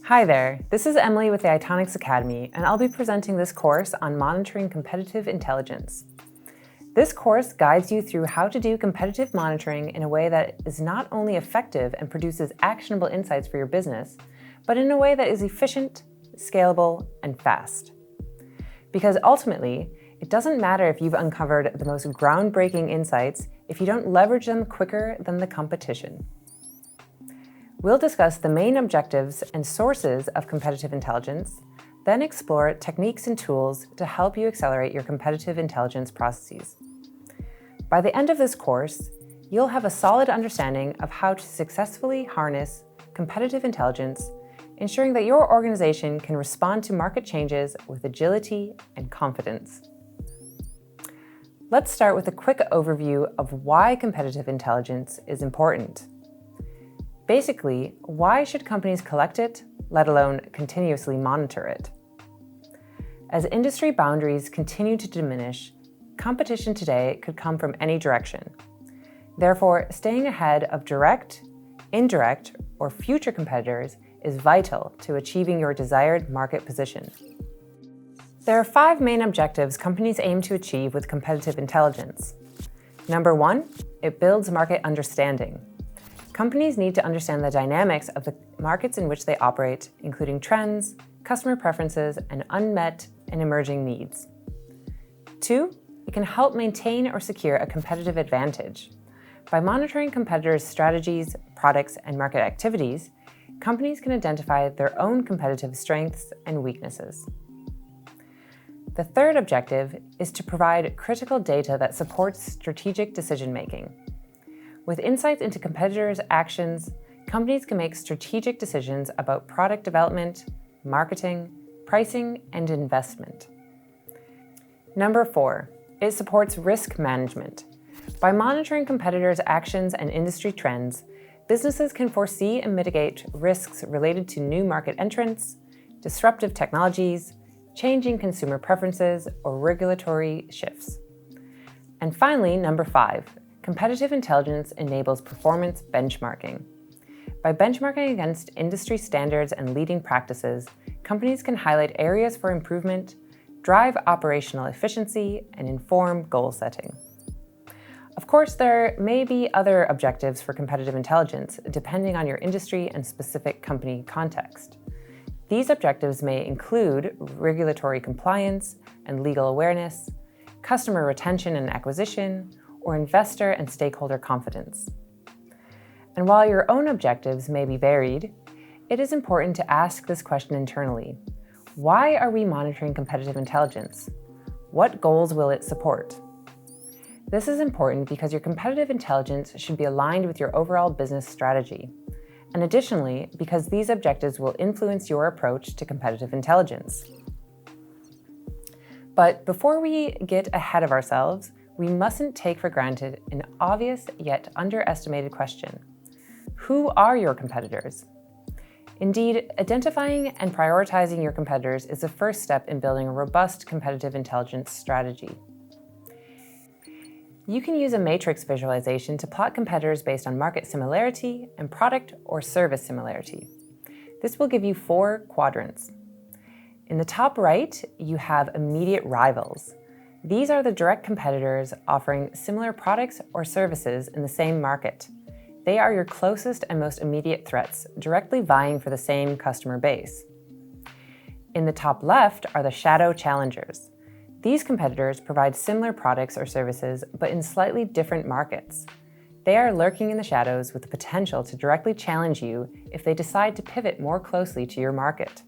Hi there, this is Emily with the ITONICS Academy, and I'll be presenting this course on monitoring competitive intelligence. This course guides you through how to do competitive monitoring in a way that is not only effective and produces actionable insights for your business, but in a way that is efficient, scalable, and fast. Because ultimately, it doesn't matter if you've uncovered the most groundbreaking insights if you don't leverage them quicker than the competition. We'll discuss the main objectives and sources of competitive intelligence, then explore techniques and tools to help you accelerate your competitive intelligence processes. By the end of this course, you'll have a solid understanding of how to successfully harness competitive intelligence, ensuring that your organization can respond to market changes with agility and confidence. Let's start with a quick overview of why competitive intelligence is important. Basically, why should companies collect it, let alone continuously monitor it? As industry boundaries continue to diminish, competition today could come from any direction. Therefore, staying ahead of direct, indirect, or future competitors is vital to achieving your desired market position. There are 5 main objectives companies aim to achieve with competitive intelligence. Number 1, it builds market understanding. Companies need to understand the dynamics of the markets in which they operate, including trends, customer preferences, and unmet and emerging needs. 2, it can help maintain or secure a competitive advantage. By monitoring competitors' strategies, products, and market activities, companies can identify their own competitive strengths and weaknesses. The third objective is to provide critical data that supports strategic decision-making. With insights into competitors' actions, companies can make strategic decisions about product development, marketing, pricing, and investment. Number 4, it supports risk management. By monitoring competitors' actions and industry trends, businesses can foresee and mitigate risks related to new market entrants, disruptive technologies, changing consumer preferences, or regulatory shifts. And finally, number 5, competitive intelligence enables performance benchmarking. By benchmarking against industry standards and leading practices, companies can highlight areas for improvement, drive operational efficiency, and inform goal setting. Of course, there may be other objectives for competitive intelligence, depending on your industry and specific company context. These objectives may include regulatory compliance and legal awareness, customer retention and acquisition, or investor and stakeholder confidence. And while your own objectives may be varied, it is important to ask this question internally. Why are we monitoring competitive intelligence? What goals will it support? This is important because your competitive intelligence should be aligned with your overall business strategy. And additionally, because these objectives will influence your approach to competitive intelligence. But before we get ahead of ourselves, we mustn't take for granted an obvious yet underestimated question. Who are your competitors? Indeed, identifying and prioritizing your competitors is the first step in building a robust competitive intelligence strategy. You can use a matrix visualization to plot competitors based on market similarity and product or service similarity. This will give you 4 quadrants. In the top right, you have immediate rivals. These are the direct competitors offering similar products or services in the same market. They are your closest and most immediate threats, directly vying for the same customer base. In the top left are the shadow challengers. These competitors provide similar products or services, but in slightly different markets. They are lurking in the shadows with the potential to directly challenge you if they decide to pivot more closely to your market.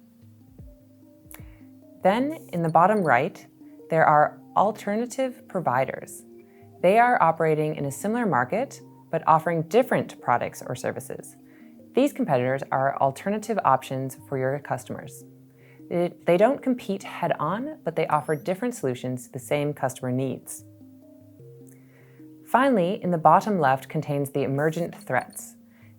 Then, in the bottom right, there are alternative providers. They are operating in a similar market, but offering different products or services. These competitors are alternative options for your customers. They don't compete head-on, but they offer different solutions to the same customer needs. Finally, in the bottom left contains the emergent threats.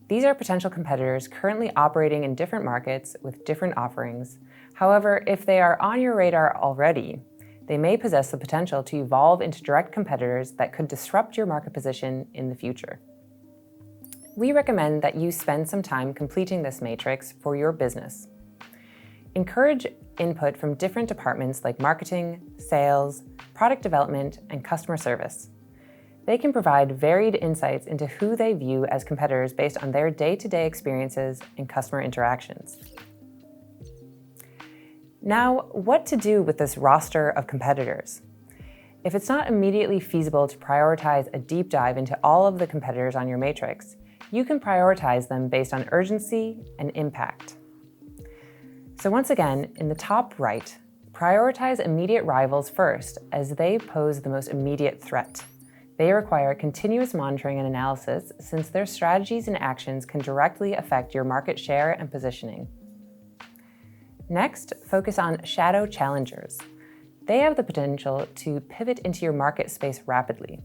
These are potential competitors currently operating in different markets with different offerings. However, if they are on your radar already, they may possess the potential to evolve into direct competitors that could disrupt your market position in the future. We recommend that you spend some time completing this matrix for your business. Encourage input from different departments like marketing, sales, product development, and customer service. They can provide varied insights into who they view as competitors based on their day-to-day experiences and customer interactions. Now, what to do with this roster of competitors? If it's not immediately feasible to prioritize a deep dive into all of the competitors on your matrix, you can prioritize them based on urgency and impact. So once again, in the top right, prioritize immediate rivals first as they pose the most immediate threat. They require continuous monitoring and analysis since their strategies and actions can directly affect your market share and positioning. Next, focus on shadow challengers. They have the potential to pivot into your market space rapidly.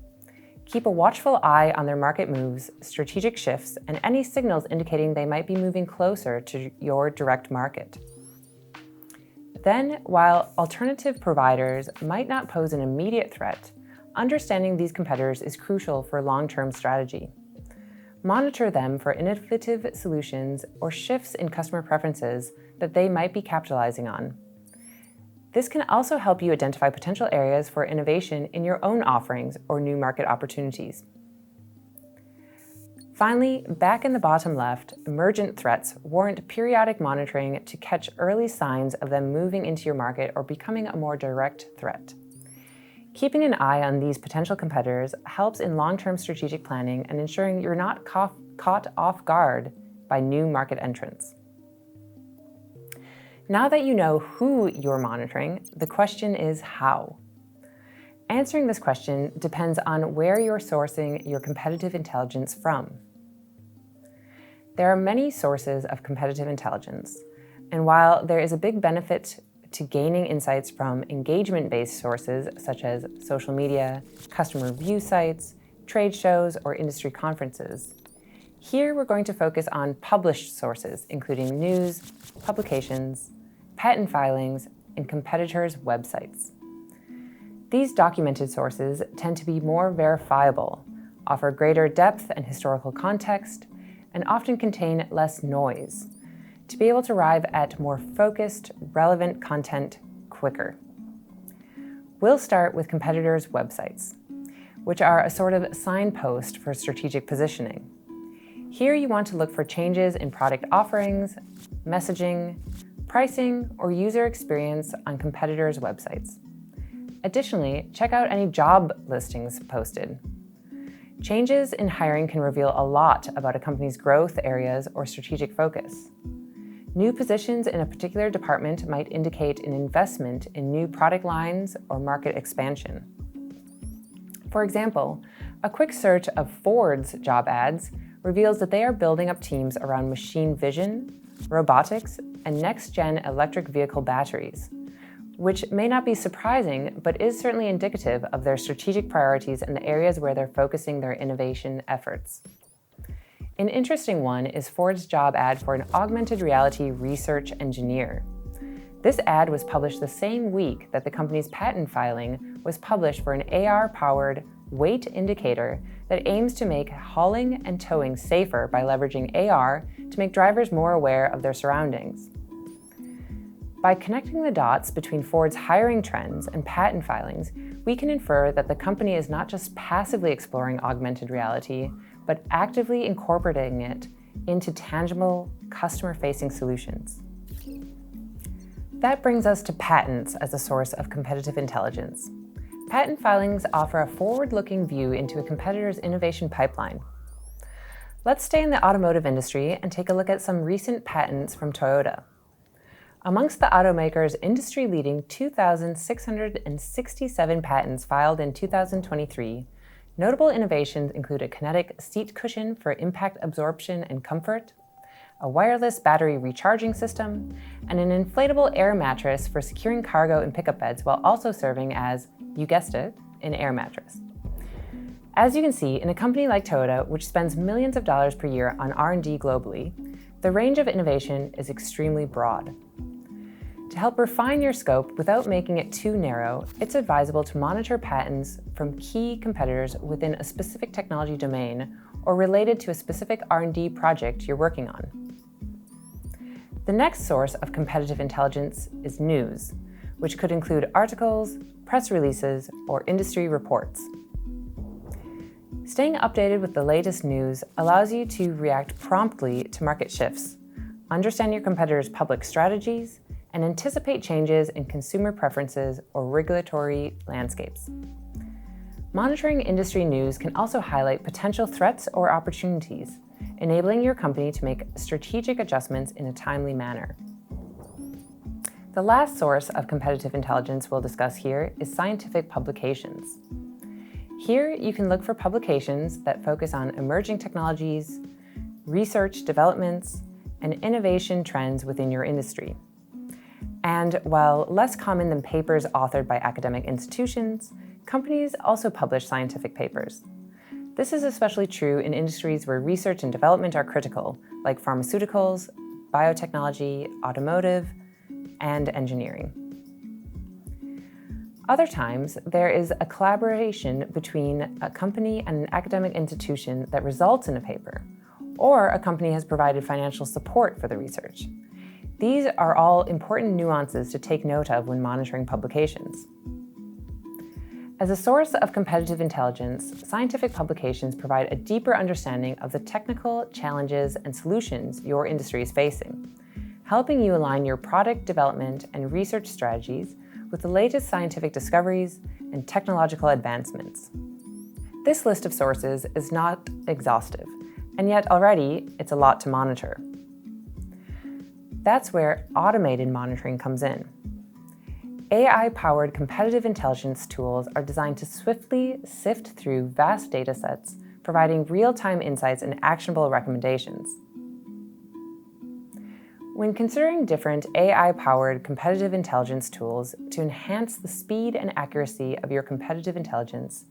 Keep a watchful eye on their market moves, strategic shifts, and any signals indicating they might be moving closer to your direct market. Then, while alternative providers might not pose an immediate threat, understanding these competitors is crucial for long-term strategy. Monitor them for innovative solutions or shifts in customer preferences that they might be capitalizing on. This can also help you identify potential areas for innovation in your own offerings or new market opportunities. Finally, back in the bottom left, emergent threats warrant periodic monitoring to catch early signs of them moving into your market or becoming a more direct threat. Keeping an eye on these potential competitors helps in long-term strategic planning and ensuring you're not caught off guard by new market entrants. Now that you know who you're monitoring, the question is how. Answering this question depends on where you're sourcing your competitive intelligence from. There are many sources of competitive intelligence, and while there is a big benefit to gaining insights from engagement-based sources such as social media, customer review sites, trade shows, or industry conferences, here we're going to focus on published sources, including news, publications, patent filings, and competitors' websites. These documented sources tend to be more verifiable, offer greater depth and historical context, and often contain less noise, to be able to arrive at more focused, relevant content quicker. We'll start with competitors' websites, which are a sort of signpost for strategic positioning. Here you want to look for changes in product offerings, messaging, pricing, or user experience on competitors' websites. Additionally, check out any job listings posted. Changes in hiring can reveal a lot about a company's growth areas or strategic focus. New positions in a particular department might indicate an investment in new product lines or market expansion. For example, a quick search of Ford's job ads reveals that they are building up teams around machine vision, robotics, and next-gen electric vehicle batteries, which may not be surprising, but is certainly indicative of their strategic priorities and the areas where they're focusing their innovation efforts. An interesting one is Ford's job ad for an augmented reality research engineer. This ad was published the same week that the company's patent filing was published for an AR-powered weight indicator that aims to make hauling and towing safer by leveraging AR to make drivers more aware of their surroundings. By connecting the dots between Ford's hiring trends and patent filings, we can infer that the company is not just passively exploring augmented reality, but actively incorporating it into tangible, customer-facing solutions. That brings us to patents as a source of competitive intelligence. Patent filings offer a forward-looking view into a competitor's innovation pipeline. Let's stay in the automotive industry and take a look at some recent patents from Toyota. Amongst the automaker's industry-leading 2,667 patents filed in 2023, notable innovations include a kinetic seat cushion for impact absorption and comfort, a wireless battery recharging system, and an inflatable air mattress for securing cargo and pickup beds while also serving as, you guessed it, an air mattress. As you can see, in a company like Toyota, which spends millions of dollars per year on R&D globally, the range of innovation is extremely broad. To help refine your scope without making it too narrow, it's advisable to monitor patents from key competitors within a specific technology domain or related to a specific R&D project you're working on. The next source of competitive intelligence is news, which could include articles, press releases, or industry reports. Staying updated with the latest news allows you to react promptly to market shifts, understand your competitors' public strategies, and anticipate changes in consumer preferences or regulatory landscapes. Monitoring industry news can also highlight potential threats or opportunities, enabling your company to make strategic adjustments in a timely manner. The last source of competitive intelligence we'll discuss here is scientific publications. Here, you can look for publications that focus on emerging technologies, research developments, and innovation trends within your industry. And while less common than papers authored by academic institutions, companies also publish scientific papers. This is especially true in industries where research and development are critical, like pharmaceuticals, biotechnology, automotive, and engineering. Other times, there is a collaboration between a company and an academic institution that results in a paper, or a company has provided financial support for the research. These are all important nuances to take note of when monitoring publications. As a source of competitive intelligence, scientific publications provide a deeper understanding of the technical challenges and solutions your industry is facing, helping you align your product development and research strategies with the latest scientific discoveries and technological advancements. This list of sources is not exhaustive, and yet already it's a lot to monitor. That's where automated monitoring comes in. AI-powered competitive intelligence tools are designed to swiftly sift through vast data sets, providing real-time insights and actionable recommendations. When considering different AI-powered competitive intelligence tools to enhance the speed and accuracy of your competitive intelligence,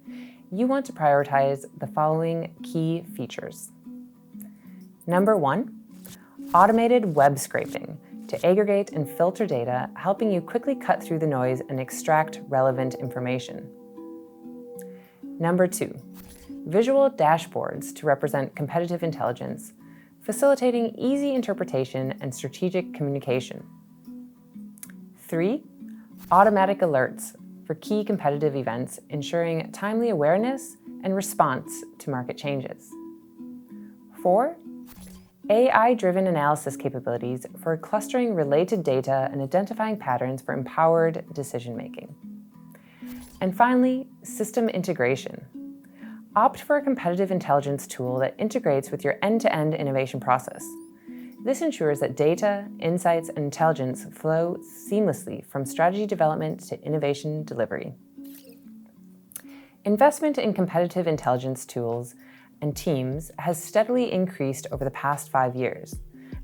you want to prioritize the following key features. Number 1, automated web scraping to aggregate and filter data, helping you quickly cut through the noise and extract relevant information. Number 2, visual dashboards to represent competitive intelligence, facilitating easy interpretation and strategic communication. 3, automatic alerts for key competitive events, ensuring timely awareness and response to market changes. 4, AI-driven analysis capabilities for clustering related data and identifying patterns for empowered decision-making. And finally, system integration. Opt for a competitive intelligence tool that integrates with your end-to-end innovation process. This ensures that data, insights, and intelligence flow seamlessly from strategy development to innovation delivery. Investment in competitive intelligence tools and teams has steadily increased over the past 5 years,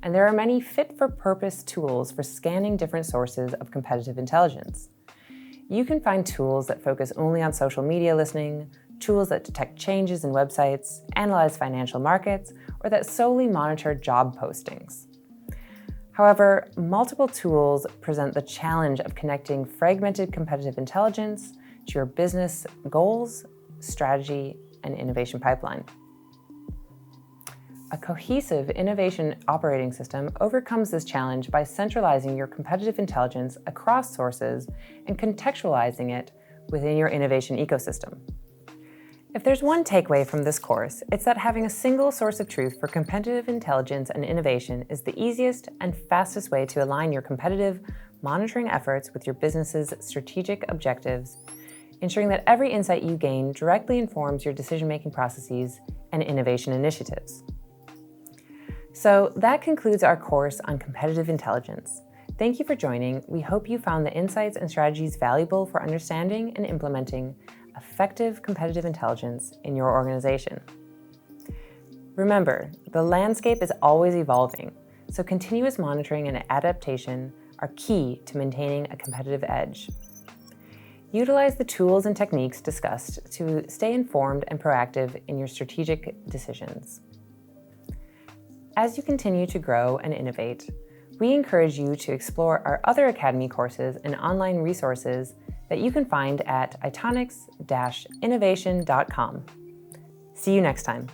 and there are many fit-for-purpose tools for scanning different sources of competitive intelligence. You can find tools that focus only on social media listening, tools that detect changes in websites, analyze financial markets, or that solely monitor job postings. However, multiple tools present the challenge of connecting fragmented competitive intelligence to your business goals, strategy, and innovation pipeline. A cohesive innovation operating system overcomes this challenge by centralizing your competitive intelligence across sources and contextualizing it within your innovation ecosystem. If there's one takeaway from this course, it's that having a single source of truth for competitive intelligence and innovation is the easiest and fastest way to align your competitive monitoring efforts with your business's strategic objectives, ensuring that every insight you gain directly informs your decision-making processes and innovation initiatives. So that concludes our course on competitive intelligence. Thank you for joining. We hope you found the insights and strategies valuable for understanding and implementing effective competitive intelligence in your organization. Remember, the landscape is always evolving, so continuous monitoring and adaptation are key to maintaining a competitive edge. Utilize the tools and techniques discussed to stay informed and proactive in your strategic decisions. As you continue to grow and innovate, we encourage you to explore our other Academy courses and online resources that you can find at itonics-innovation.com. See you next time.